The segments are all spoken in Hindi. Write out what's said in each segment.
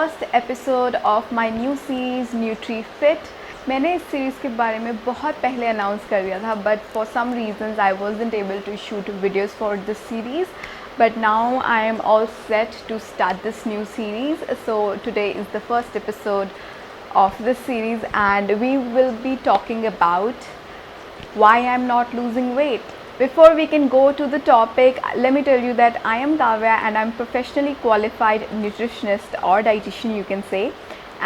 First episode of my new series nutri fit. मैंने इस सीरीज़ के बारे में बहुत पहले अनाउंस कर दिया था, but for some reasons I wasn't able to shoot videos for this series, but now I am all set to start this new series. So today is the first episode of this series and we will be talking about why I'm not losing weight. Before we can go to the topic, let me tell you that I am Kavya and I'm professionally qualified nutritionist or dietitian, you can say,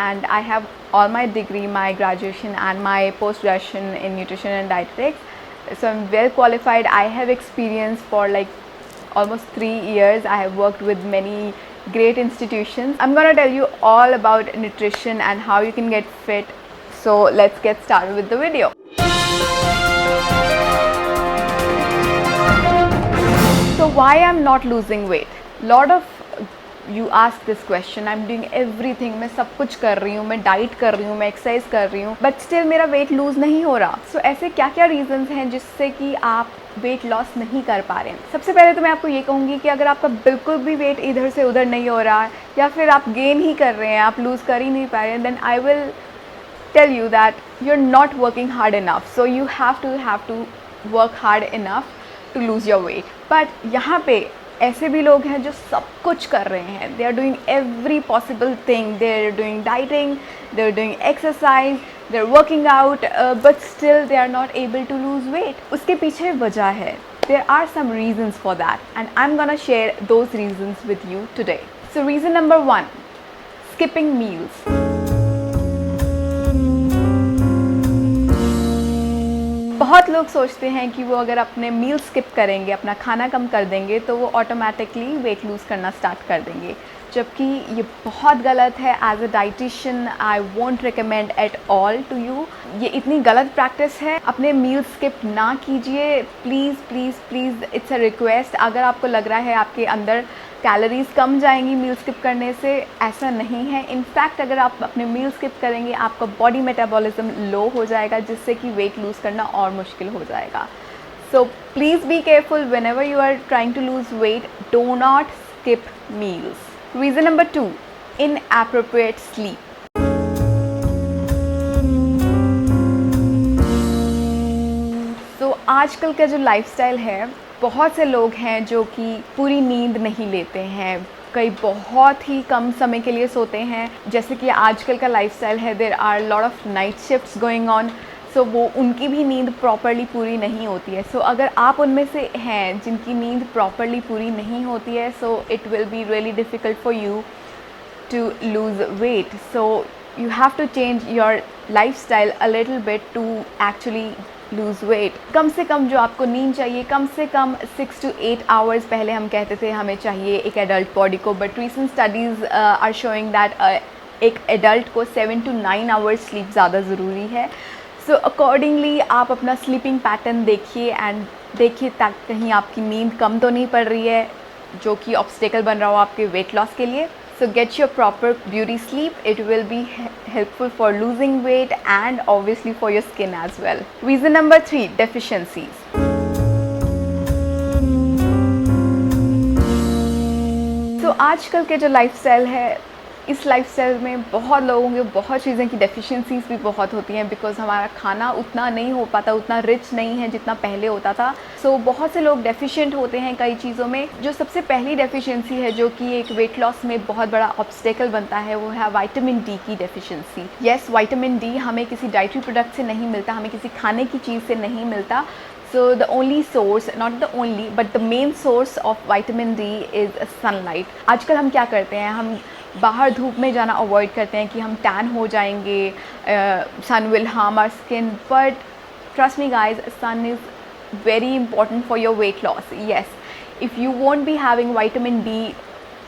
and I have all my degree, my graduation and my post-graduation in nutrition and dietetics. So I'm well qualified. I have experience for like almost 3 years. I have worked with many great institutions. I'm gonna tell you all about nutrition and how you can get fit. So let's get started with the video. So why I'm not losing weight? Lot of you ask this question. I'm doing everything. मैं सब कुछ कर रही हूँ, मैं डाइट कर रही हूँ, मैं एक्सरसाइज कर रही हूँ, बट स्टिल मेरा वेट लूज़ नहीं हो रहा. सो ऐसे क्या क्या रीजंस हैं जिससे कि आप वेट लॉस नहीं कर पा रहे हैं? सबसे पहले तो मैं आपको ये कहूँगी कि अगर आपका बिल्कुल भी वेट इधर से उधर नहीं हो रहा है या फिर आप गेन ही कर रहे हैं, आप लूज़ कर ही नहीं पा रहे हैं, then I will tell you that you're not working hard enough. So you have to work hard enough to lose your weight. But यहाँ पे ऐसे भी लोग हैं जो सब कुछ कर रहे हैं. They are doing every possible thing. They are doing dieting, they are doing exercise, they are working out, but still they are not able to lose weight. उसके पीछे वजह है. There are some reasons for that and I'm gonna share those reasons with you today. So reason number 1, skipping meals. बहुत लोग सोचते हैं कि वो अगर अपने मील स्किप करेंगे, अपना खाना कम कर देंगे, तो वो ऑटोमेटिकली वेट लूज़ करना स्टार्ट कर देंगे, जबकि ये बहुत गलत है. As a dietitian I won't recommend at all to you. ये इतनी गलत प्रैक्टिस है. अपने मील स्किप ना कीजिए, please please please, it's a request. अगर आपको लग रहा है आपके अंदर कैलोरीज कम जाएंगी मील स्किप करने से, ऐसा नहीं है. इनफैक्ट अगर आप अपने मील स्किप करेंगे आपका बॉडी मेटाबॉलिज्म लो हो जाएगा, जिससे कि वेट लूज़ करना और मुश्किल हो जाएगा. So please be careful whenever you are trying to lose weight. Do not skip meals. Reason number 2, inappropriate sleep. तो आजकल का जो लाइफस्टाइल है, बहुत से लोग हैं जो कि पूरी नींद नहीं लेते हैं, कई बहुत ही कम समय के लिए सोते हैं. जैसे कि आजकल का लाइफस्टाइल है, there are lot of night shifts going on, so वो उनकी भी नींद प्रॉपरली पूरी नहीं होती है. सो अगर आप उनमें से हैं जिनकी नींद प्रॉपरली पूरी नहीं होती है, so it will be really difficult for you to lose weight. So you have to change your lifestyle a little bit to actually lose weight. कम से कम जो आपको नींद चाहिए, कम से कम 6 to 8 hours पहले हम कहते थे हमें चाहिए एक एडल्ट बॉडी को, but recent studies are showing that एक एडल्ट को 7 to 9 hours स्लीप ज़्यादा ज़रूरी है. सो अकॉर्डिंगली आप अपना स्लीपिंग पैटर्न देखिए एंड देखिए ताकि कहीं आपकी नींद कम तो नहीं पड़ रही है, जो कि ऑब्स्टेकल बन रहा हो आपके वेट लॉस के लिए. So get your proper beauty sleep. It will be helpful for losing weight and obviously for your skin as well. Reason number 3, deficiencies. So आजकल के जो लाइफस्टाइल है, इस लाइफस्टाइल में बहुत लोगों के बहुत चीज़ें की डेफिशिएंसीज भी बहुत होती हैं, बिकॉज हमारा खाना उतना नहीं हो पाता, उतना रिच नहीं है जितना पहले होता था. सो बहुत से लोग डेफिशिएंट होते हैं कई चीज़ों में. जो सबसे पहली डेफिशिएंसी है जो कि एक वेट लॉस में बहुत बड़ा ऑब्स्टेकल बनता है, वो है विटामिन डी की डेफिशिएंसी. येस, विटामिन डी हमें किसी डाइटरी प्रोडक्ट से नहीं मिलता, हमें किसी खाने की चीज़ से नहीं मिलता. So the only source, not the only, but the main source of vitamin D is sunlight. आजकल हम क्या करते हैं, हम बाहर धूप में जाना अवॉइड करते हैं कि हम टैन हो जाएंगे, sun will harm our skin, but trust me guys, sun is very important for your weight loss. Yes, if you won't be having vitamin D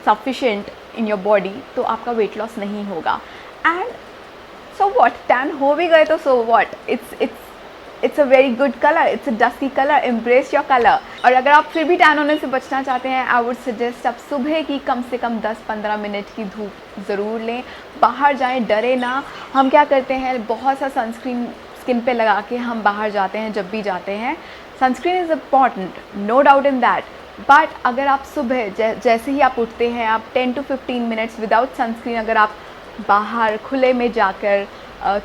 sufficient in your body, तो आपका वेट लॉस नहीं होगा. एंड सो व्हाट, टैन हो भी गए तो so what, it's a very good colour, it's a dusky colour, embrace your colour. और अगर आप फिर भी टैन होने से बचना चाहते हैं, आई वुड सजेस्ट आप सुबह की कम से कम 10-15 मिनट की धूप ज़रूर लें. बाहर जाएं, डरे ना. हम क्या करते हैं, बहुत सा सनस्क्रीन स्किन पे लगा के हम बाहर जाते हैं. जब भी जाते हैं, sunscreen is important, no doubt in that, but अगर आप सुबह जैसे ही आप उठते हैं, आप 10 to 15 मिनट्स विदाउट सनस्क्रीन अगर आप बाहर खुले में जाकर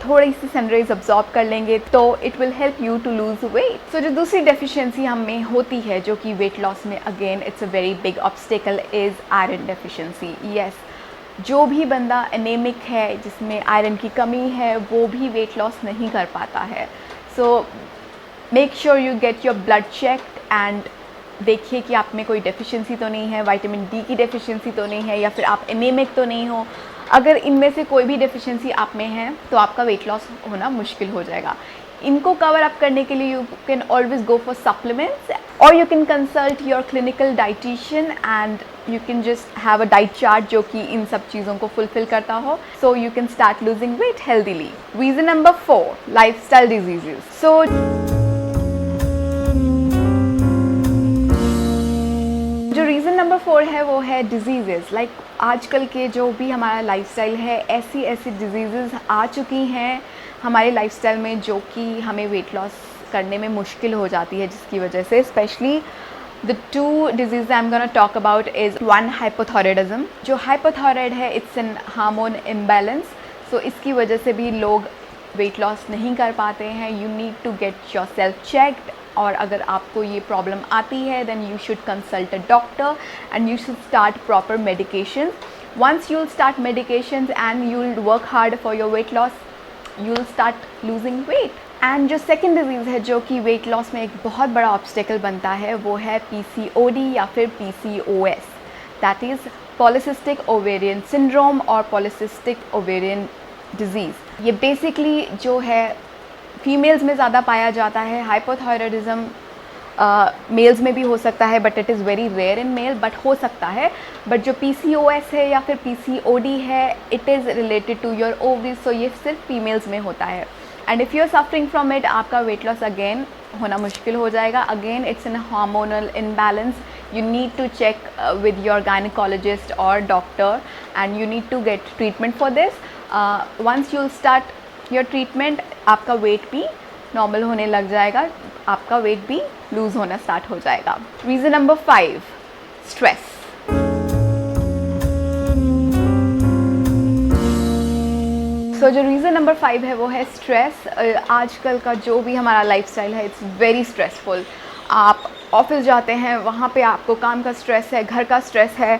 थोड़ी सी सनराइज अब्जॉर्ब कर लेंगे तो it will help you to lose weight. So जो दूसरी डेफिशिएंसी हम में होती है जो कि वेट लॉस में again it's a very big obstacle is iron deficiency. Yes, जो भी बंदा एनेमिक है, जिसमें आयरन की कमी है, वो भी वेट लॉस नहीं कर पाता है। So make sure you get your blood checked and देखिए कि आप में कोई डेफिशिएंसी तो नहीं है, विटामिन डी की डेफिशिएंसी तो नहीं है, या फिर आप एनीमिक तो नहीं हो। अगर इनमें से कोई भी डेफिशिएंसी आप में है तो आपका वेट लॉस होना मुश्किल हो जाएगा। इनको कवर अप करने के लिए you can always go for supplements और you can consult your clinical dietitian and you can just have a diet chart जो कि इन सब चीज़ों को फुलफिल करता हो, so you can start losing weight healthily. Reason number 4, lifestyle diseases. So जो रीज़न नंबर 4 है वो है डिजीज़ेस। लाइक आजकल के जो भी हमारा लाइफस्टाइल है, ऐसी ऐसी डिजीज़ेस आ चुकी हैं हमारे लाइफस्टाइल में जो कि हमें वेट लॉस करने में मुश्किल हो जाती है, जिसकी वजह से specially the 2 disease I am gonna talk about is 1 hypothyroidism. जो हाइपोथायराइड है इट्स एन हार्मोन इम्बैलेंस, सो इसकी वजह से भी लोग वेट लॉस नहीं कर पाते हैं। You need to get yourself checked, और अगर आपको ये प्रॉब्लम आती है then you should consult a doctor and you should start proper medication. Once you will start medications and you will work hard for your weight loss, you will start losing weight. And जो सेकेंड डिजीज़ है जो कि वेट लॉस में एक बहुत बड़ा ऑब्स्टेकल बनता है वो है PCOD या फिर PCOS, that is polycystic ovarian syndrome और पॉलीसिस्टिक ओवेरियन डिजीज़। ये बेसिकली जो है फीमेल्स में ज़्यादा पाया जाता है। हाइपोथायराइडिज्म मेल्स में भी हो सकता है but it is very rare in male, but हो सकता है। बट जो PCOS है या फिर PCOD है it is related to your ovaries, so ये सिर्फ फीमेल्स में होता है। And if you are suffering from it, आपका वेट लॉस अगेन होना मुश्किल हो जाएगा। Again it's an hormonal imbalance, you need to check with your gynecologist or doctor and you need to get treatment for this. Once you'll start your treatment, आपका वेट भी नॉर्मल होने लग जाएगा, आपका वेट भी लूज़ होना स्टार्ट हो जाएगा। Reason number 5, stress. सो जो रीज़न नंबर 5 है वो है स्ट्रेस। आजकल का जो भी हमारा लाइफस्टाइल है इट्स वेरी स्ट्रेसफुल। आप ऑफिस जाते हैं, वहाँ पे आपको काम का स्ट्रेस है, घर का स्ट्रेस है,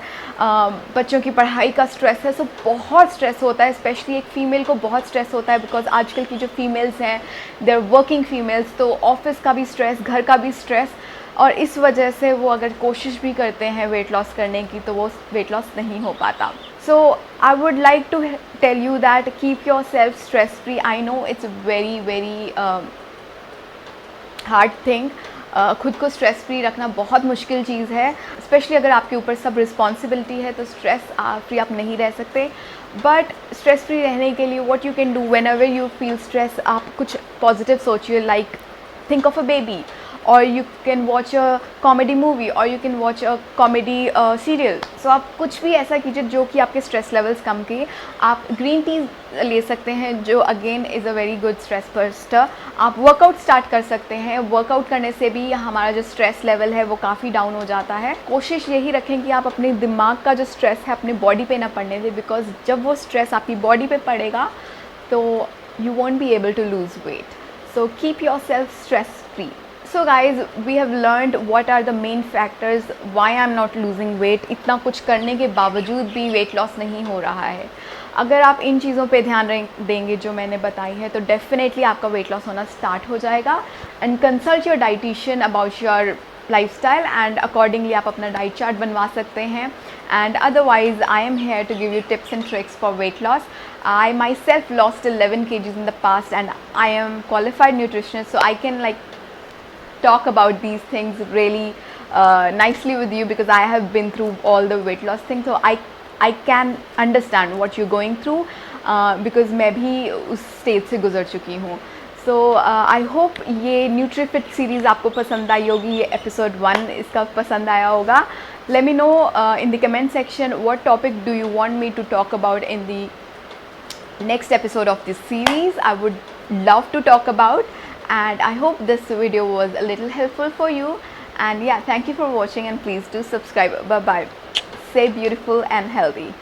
बच्चों की पढ़ाई का स्ट्रेस है, सो बहुत स्ट्रेस होता है। स्पेशली एक फ़ीमेल को बहुत स्ट्रेस होता है बिकॉज आजकल की जो फीमेल्स हैं दे आर वर्किंग फीमेल्स, तो ऑफिस का भी स्ट्रेस, घर का भी स्ट्रेस, और इस वजह से वो अगर कोशिश भी करते हैं वेट लॉस करने की तो वो वेट लॉस नहीं हो पाता। So I would like to tell you that keep your self stress free. I know it's very very hard thing. खुद को स्ट्रेस फ्री रखना बहुत मुश्किल चीज़ है, स्पेशली अगर आपके ऊपर सब रिस्पॉन्सिबिलिटी है तो स्ट्रेस फ्री आप नहीं रह सकते। बट स्ट्रेस फ्री रहने के लिए what you can do whenever you feel stress, आप कुछ पॉजिटिव सोचिए, like think of a baby, और you can watch a comedy movie, और you can watch a comedy serial. So आप कुछ भी ऐसा कीजिए जो कि आपके स्ट्रेस लेवल्स कम किए। आप ग्रीन टी ले सकते हैं जो again is a very good stress buster. आप वर्कआउट स्टार्ट कर सकते हैं, वर्कआउट करने से भी हमारा जो स्ट्रेस लेवल है वो काफ़ी डाउन हो जाता है। कोशिश यही रखें कि आप अपने दिमाग का जो स्ट्रेस है अपने बॉडी पे ना पड़ने दें, बिकॉज जब वो स्ट्रेस आपकी बॉडी पे पड़ेगा तो you won't be able to lose weight. So keep your self stress free. So guys, we have learned what are the main factors why I'm not losing weight. इतना कुछ करने के बावजूद भी वेट लॉस नहीं हो रहा है। अगर आप इन चीज़ों पे ध्यान देंगे जो मैंने बताई है तो डेफिनेटली आपका वेट लॉस होना स्टार्ट हो जाएगा। And consult your dietitian about your lifestyle and accordingly आप अपना डाइट चार्ट बनवा सकते हैं। And otherwise I am here to give you tips and tricks for weight loss. I myself lost 11 kgs in the past and I am qualified nutritionist, so I can like talk about these things really nicely with you because I have been through all the weight loss things, so I can understand what you're going through because मैं भी उस स्टेज से गुजर चुकी हूँ। सो आई होप ये न्यूट्रीफिट सीरीज़ आपको पसंद आई होगी, ये एपिसोड 1 इसका पसंद आया होगा। Let me know in the comment section what topic do you want me to talk about in the next episode of this series. I would love to talk about, and I hope this video was a little helpful for you. And yeah, thank you for watching and please do subscribe. Bye bye. Stay beautiful and healthy.